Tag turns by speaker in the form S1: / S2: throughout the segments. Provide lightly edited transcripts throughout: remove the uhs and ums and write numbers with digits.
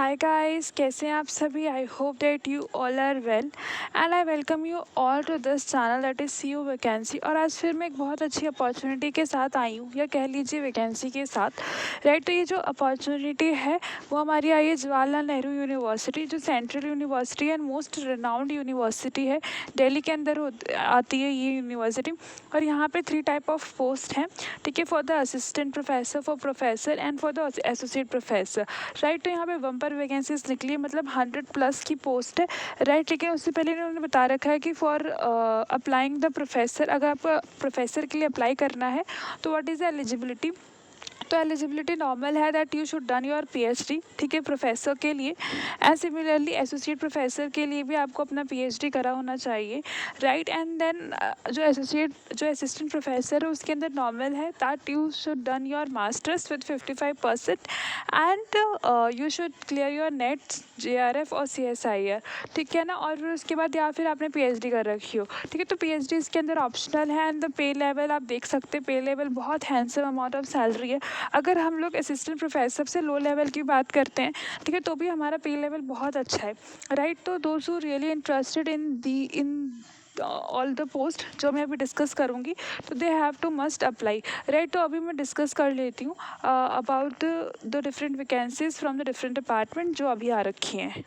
S1: Hi guys, कैसे हैं आप सभी। I hope that you all are well and I welcome you all to this channel that is see you vacancy. और आज फिर मैं एक बहुत अच्छी अपॉर्चुनिटी के साथ आई हूँ, या कह लीजिए वैकेंसी के साथ। राइट, तो ये जो अपॉर्चुनिटी है वो हमारी आई है जवाहरलाल नेहरू यूनिवर्सिटी, जो central university and most renowned university है। दिल्ली के अंदर आती है ये यूनिवर्सिटी। और यहाँ पे 3 टाइप ऑफ पोस्ट हैं, ठीक है, for the assistant professor, for professor and for the associate professor. Right, तो यहाँ पे बम्पर वैकेंसीज निकली है, मतलब 100+ की पोस्ट है। राइट, लेकिन उससे पहले इन्होंने बता रखा है कि फॉर अप्लाइंग द प्रोफेसर, अगर आपको प्रोफेसर के लिए अप्लाई करना है तो व्हाट इज़ द एलिजिबिलिटी। तो एलिजिबिलिटी नॉर्मल है that you should done your PhD, ठीक है, प्रोफेसर के लिए। एंड सिमिलरली एसोसिएट प्रोफेसर के लिए भी आपको अपना पीएचडी करा होना चाहिए। राइट, एंड देन जो असिस्टेंट प्रोफेसर है उसके अंदर नॉर्मल है that you should done your masters with 55% and you should clear your net JRF और सीएसआईआर, ठीक है ना। और फिर उसके बाद या फिर आपने पीएचडी कर रखी हो, ठीक है। तो पीएचडी इसके अंदर ऑप्शनल है एंड द पे लेवल आप देख सकते हैं, पे लेवल बहुत हैंडसम अमाउंट ऑफ सैलरी है। अगर हम लोग असिस्टेंट प्रोफेसर सबसे लो लेवल की बात करते हैं, ठीक है, तो भी हमारा पे लेवल बहुत अच्छा है। राइट, तो those who really interested in all the post जो मैं अभी डिस्कस करूँगी, तो they have to must apply. Right, तो अभी मैं डिस्कस कर लेती हूँ about the different vacancies from the different department जो अभी आ रखी हैं।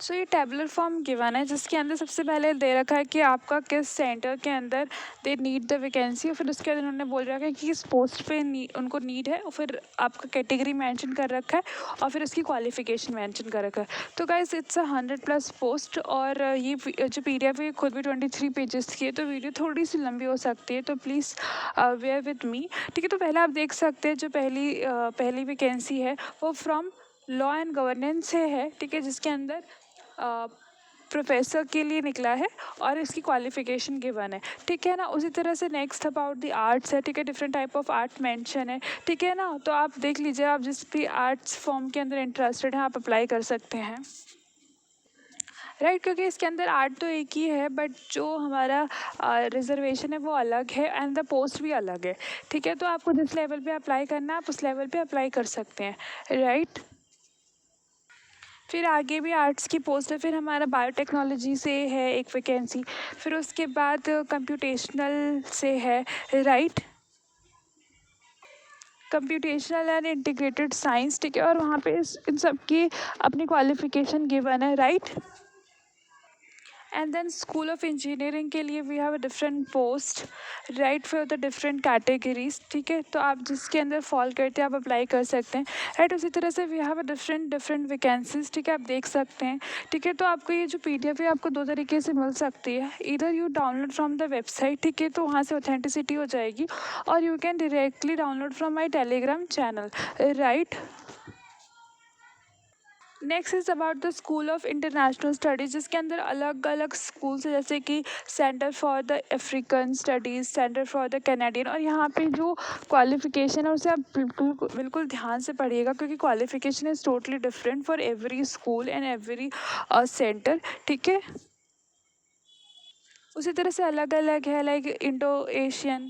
S1: सो ये टेबुलर फॉर्म गिवन है, जिसके अंदर सबसे पहले दे रखा है कि आपका किस सेंटर के अंदर दे नीड द वैकेंसी, और फिर उसके बाद उन्होंने बोल रखा है कि किस पोस्ट पे उनको नीड है, और फिर आपका कैटेगरी मेंशन कर रखा है, और फिर उसकी क्वालिफिकेशन मेंशन कर रखा है। तो गाइस इट्स 100+ पोस्ट, और ये जो PDF है खुद भी 23 पेजेस की है, तो वीडियो थोड़ी सी लंबी हो सकती है, तो प्लीज़ वेयर विद मी, ठीक है। तो पहले आप देख सकते हैं जो पहली वैकेंसी है वो फ्रॉम लॉ एंड गवर्नेंस से है, ठीक है, जिसके अंदर प्रोफेसर के लिए निकला है और इसकी क्वालिफिकेशन गिवन है, ठीक है ना। उसी तरह से नेक्स्ट अबाउट द आर्ट्स है, ठीक है, different type of art mention है, ठीक है ना। तो आप देख लीजिए, आप जिस भी आर्ट्स फॉर्म के अंदर इंटरेस्टेड हैं आप अप्लाई कर सकते हैं। राइट, क्योंकि इसके अंदर आर्ट तो एक ही है, बट जो हमारा रिजर्वेशन है वो अलग है एंड द पोस्ट भी अलग है, ठीक है। तो आपको जिस लेवल पे अप्लाई करना है आप उस लेवल पे अप्लाई कर सकते हैं। राइट, फिर आगे भी आर्ट्स की पोस्ट है, फिर हमारा बायोटेक्नोलॉजी से है एक वैकेंसी, फिर उसके बाद कंप्यूटेशनल से है। Right, computational and integrated science, ठीक है, और वहाँ पे इन सब की अपनी क्वालिफिकेशन गिवन है। Right, and then school of engineering के लिए we have a different post, right, for the different categories, ठीक है। तो आप जिसके अंदर फॉल करते हैं आप अप्लाई कर सकते हैं। राइट, उसी तरह से we have a different vacancies, ठीक है, आप देख सकते हैं, ठीक है। तो आपको ये जो PDF है आपको 2 तरीके से मिल सकती है, इधर you download from the website, ठीक है, तो वहाँ से ऑथेंटिसिटी हो जाएगी, और you can directly download from my Telegram channel. Right, next is about the school of international studies, जिसके अंदर अलग अलग स्कूल्स है, जैसे कि centre for the African studies, centre for the Canadian. और यहाँ पे जो क्वालिफिकेशन है उसे आप बिल्कुल बिल्कुल ध्यान से पढ़िएगा, क्योंकि qualification is totally different for every school and every centre, ठीक है। उसी तरह से अलग अलग है, like Indo Asian,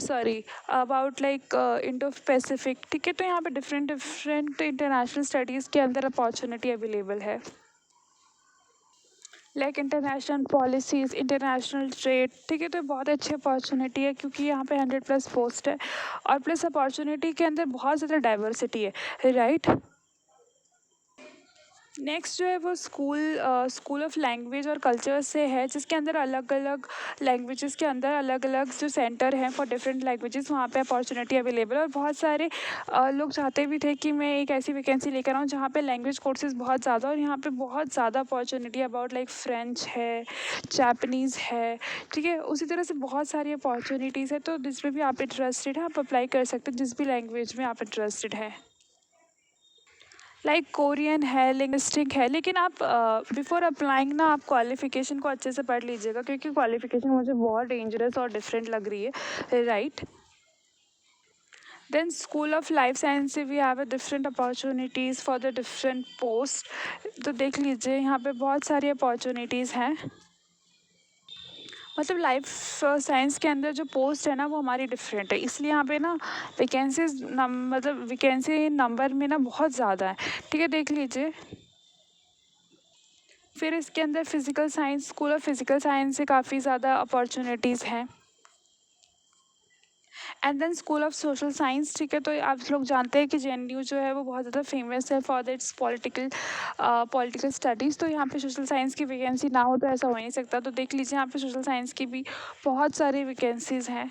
S1: sorry about like Indo Pacific, ठीक है। तो यहाँ पे डिफरेंट इंटरनेशनल स्टडीज़ के अंदर अपॉर्चुनिटी अवेलेबल है, like international policies, international trade, ठीक है। तो बहुत अच्छी अपॉर्चुनिटी है, क्योंकि यहाँ पे 100+ पोस्ट है, और प्लस अपॉर्चुनिटी के अंदर बहुत ज़्यादा डाइवर्सिटी है। राइट, नेक्स्ट जो है वो स्कूल ऑफ लैंग्वेज और कल्चर से है, जिसके अंदर अलग अलग लैंग्वेजेस के अंदर अलग अलग जो सेंटर हैं फॉर डिफरेंट लैंग्वेजेस, वहाँ पे अपॉर्चुनिटी अवेलेबल है। और बहुत सारे लोग चाहते भी थे कि मैं एक ऐसी वैकेंसी लेकर आऊँ जहाँ पे लैंग्वेज कोर्सेज बहुत ज़्यादा, और यहाँ पे बहुत ज़्यादा अपॉर्चुनिटी अबाउट लाइक फ्रेंच है, जापनीज़ है, ठीक है। उसी तरह से बहुत सारी अपॉर्चुनिटीज़ है, तो जिसमें भी आप इंटरेस्टेड हैं आप अप्लाई कर सकते हैं, जिस भी लैंग्वेज में आप इंटरेस्टेड हैं। लाइक कोरियन है, लिंग्विस्टिक है, लेकिन आप बिफोर अप्लाइंग ना आप क्वालिफिकेशन को अच्छे से पढ़ लीजिएगा, क्योंकि क्वालिफिकेशन मुझे बहुत डेंजरस और डिफरेंट लग रही है। Right, then school of life science से we have a different opportunities for the different post, तो देख लीजिए यहाँ पे बहुत सारी अपॉर्चुनिटीज़ हैं। मतलब लाइफ साइंस के अंदर जो पोस्ट है ना वो हमारी डिफरेंट है, इसलिए यहाँ पे ना वैकेंसीज मतलब वैकेंसी नंबर में ना बहुत ज़्यादा है। ठीक है, देख लीजिए। फिर इसके अंदर physical science, school of physical science से काफ़ी ज़्यादा अपॉर्चुनिटीज़ हैं। And then school of social science. ठीक है, तो आप लोग जानते हैं कि जेएनयू जो है वो बहुत ज़्यादा फेमस है फॉर दैट्स पॉलिटिकल स्टडीज़। तो यहाँ पे सोशल साइंस की वैकेंसी ना हो तो ऐसा हो ही नहीं सकता। तो देख लीजिए, यहाँ पे सोशल साइंस की भी बहुत सारी वैकेंसीज़ हैं।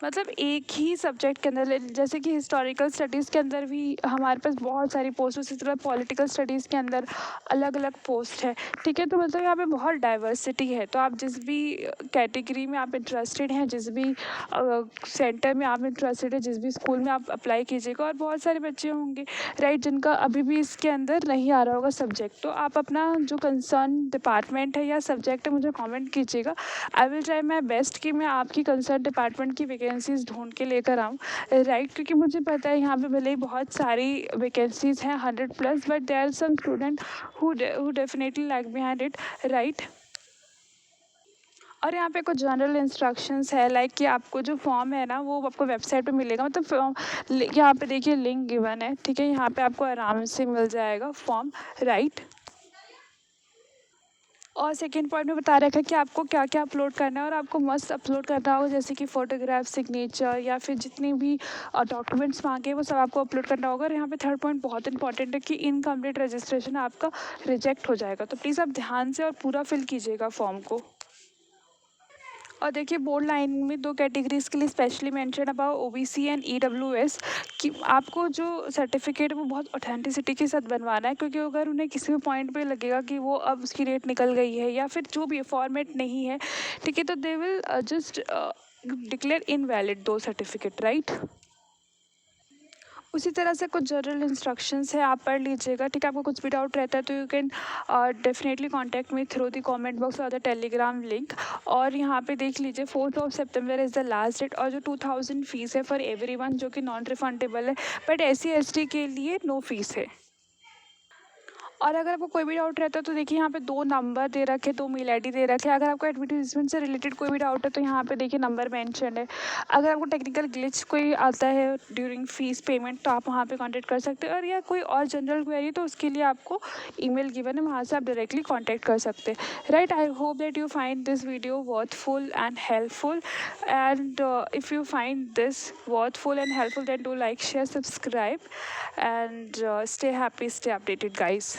S1: मतलब एक ही सब्जेक्ट के अंदर जैसे कि हिस्टोरिकल स्टडीज़ के अंदर भी हमारे पास बहुत सारी पोस्ट, उसी तरह पॉलिटिकल स्टडीज़ के अंदर अलग अलग पोस्ट है। ठीक है, तो मतलब यहाँ पे बहुत डाइवर्सिटी है। तो आप जिस भी कैटेगरी में आप इंटरेस्टेड हैं, जिस भी सेंटर में आप इंटरेस्टेड हैं, जिस भी स्कूल में आप अप्लाई कीजिएगा। और बहुत सारे बच्चे होंगे राइट जिनका अभी भी इसके अंदर नहीं आ रहा होगा सब्जेक्ट, तो आप अपना जो कंसर्न डिपार्टमेंट है या सब्जेक्ट है मुझे कमेंट कीजिएगा। I will try my best कि मैं आपकी कंसर्न डिपार्टमेंट की वैकेंसीज़ ढूंढ के लेकर आऊँ राइट, क्योंकि मुझे पता है यहाँ पे भले ही बहुत सारी वैकेंसीज़ हैं 100+, but there are some student who definitely lag behind it right. और यहाँ पे कुछ जनरल इंस्ट्रक्शंस है लाइक कि आपको जो फॉर्म है ना वो आपको वेबसाइट पे मिलेगा। मतलब यहाँ पे देखिए लिंक गिवन है। ठीक है, यहाँ पे आपको आराम से मिल जाएगा फॉर्म राइट। और सेकेंड पॉइंट में बता रखा है कि आपको क्या क्या अपलोड करना है, और आपको मस्त अपलोड करना होगा जैसे कि फ़ोटोग्राफ, सिग्नेचर या फिर जितनी भी डॉक्यूमेंट्स मांगे वो सब आपको अपलोड करना होगा। और यहाँ पे थर्ड पॉइंट बहुत इंपॉर्टेंट है कि इनकम्प्लीट रजिस्ट्रेशन आपका रिजेक्ट हो जाएगा। तो प्लीज़ आप ध्यान से और पूरा फिल कीजिएगा फॉर्म को। और देखिए बोर्ड लाइन में दो कैटेगरीज के लिए specially mention about OBC and EWS कि आपको जो सर्टिफिकेट है वो बहुत ऑथेंटिसिटी के साथ बनवाना है, क्योंकि अगर उन्हें किसी भी पॉइंट पे लगेगा कि वो अब उसकी डेट निकल गई है या फिर जो भी फॉर्मेट नहीं है, ठीक है, तो they will just declare invalid दो सर्टिफिकेट राइट। उसी तरह से कुछ जनरल इंस्ट्रक्शंस है, आप पढ़ लीजिएगा। ठीक है, आपको कुछ भी डाउट रहता है तो you can definitely contact me through the comment box और द टेलीग्राम लिंक। और यहाँ पे देख लीजिए 4 सितंबर इज़ द लास्ट डेट। और जो 2000 फीस है फॉर एवरीवन जो कि नॉन रिफंडेबल है, बट SC ST के लिए नो फीस है। और अगर आपको कोई भी डाउट रहता है तो देखिए यहाँ पे 2 नंबर दे रखे, 2 मेल आईडी दे रखे हैं। अगर आपको एडवर्टीजमेंट से रिलेटेड कोई भी डाउट है तो यहाँ पे देखिए नंबर मेंशन है। अगर आपको टेक्निकल ग्लिच कोई आता है ड्यूरिंग फीस पेमेंट तो आप वहाँ पे कांटेक्ट कर सकते हैं। और या कोई और जनरल क्वेरी तो उसके लिए आपको ईमेल गिवन है, वहाँ से आप डायरेक्टली कॉन्टैक्ट कर सकते हैं right. I hope that you find this video worthful and helpful, and if you find this worthful and helpful then do like, share, subscribe, and stay happy, stay updated guys.